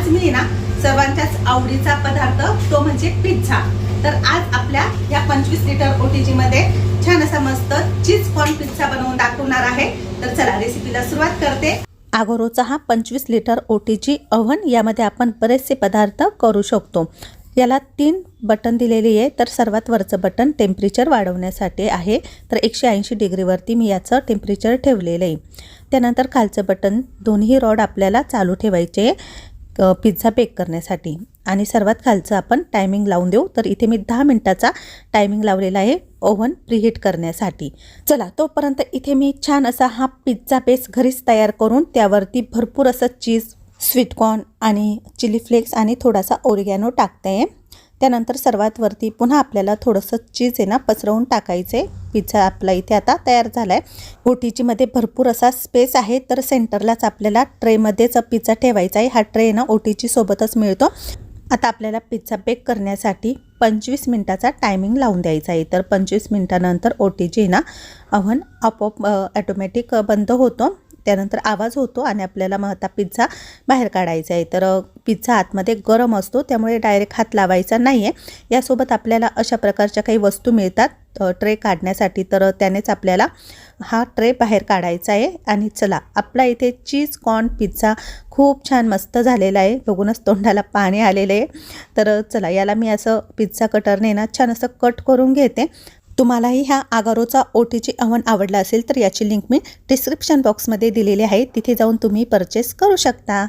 मी ना सर्वांच्याच आवडीचा पदार्थ तो म्हणजे पिझ्झा। तर आज आपल्या या 25 लिटर ओटीजी मध्ये छान असा मस्त चीज कॉर्न पिझ्झा बनवून दाखवणार आहे। तर चला रेसिपीला सुरुवात करते। आगोरोचा हा 25 लिटर ओटीजी ओव्हन, यामध्ये आपण बरेचसे पदार्थ करू शकतो। याला 3 बटन दिलेली आहे। तर सर्वात वरचं बटन टेम्परेचर वाढवण्यासाठी आहे, तर 180 डिग्रीवरती मी याचं टेम्परेचर ठेवलेलं आहे। त्यानंतर खालचं बटन, दोन्ही रॉड आपल्याला चालू ठेवायचे पिझ्झा बेक करण्यासाठी। आणि सर्वात खालचं आपण टायमिंग लावून देऊ। तर इथे मी 10 मिनिटाचा टायमिंग लावलेला आहे ओव्हन प्रीहीट करण्यासाठी। चला तोपर्यंत इथे मी छान असा हा पिझ्झा बेस घरीच तयार करून त्यावरती भरपूर असं चीज, स्वीट कॉर्न आणि चिली फ्लेक्स आणि थोडासा ओरिगॅनो टाकते आहे। त्यानंतर सर्वात वरती पुन्हा आपल्याला थोडंसं चीज आहे ना पसरवून टाकायचे। पिझ्झा आपला इथे आता तयार झाला आहे। ओटीजीमध्ये भरपूर असा स्पेस आहे, तर सेंटरलाच आपल्याला ट्रेमध्येच पिझ्झा ठेवायचा आहे। हा ट्रे ना ओटीजी सोबतच मिळतो। आता आपल्याला पिझ्झा बेक करण्यासाठी 25 मिनिटाचा टायमिंग लावून द्यायचा आहे। तर 25 मिनिटानंतर ओटीजी ना ओव्हन आपोआप ऑटोमॅटिक बंद होतो। त्यानंतर आवाज होतो आणि आपल्याला मग आता पिझ्झा बाहेर काढायचा आहे। तर पिझ्झा आतमध्ये गरम असतो, त्यामुळे डायरेक्ट हात लावायचा नाही आहे। यासोबत आपल्याला अशा प्रकारच्या काही वस्तू मिळतात ट्रे काढण्यासाठी, तर त्यानेच आपल्याला हा ट्रे बाहेर काढायचा आहे। आणि चला आपला इथे चीज कॉर्न पिझ्झा खूप छान मस्त झालेला आहे। बघूनच तोंडाला पाणी आलेलं आहे। तर चला याला मी असं पिझ्झा कटरने ना छान असं कट करून घेते। तुम्हालाही ह्या आगारोचा ओटीजी ओव्हन आवडला असेल तर याची लिंक मी डिस्क्रिप्शन बॉक्समध्ये दिलेली आहे, तिथे जाऊन तुम्ही परचेस करू शकता।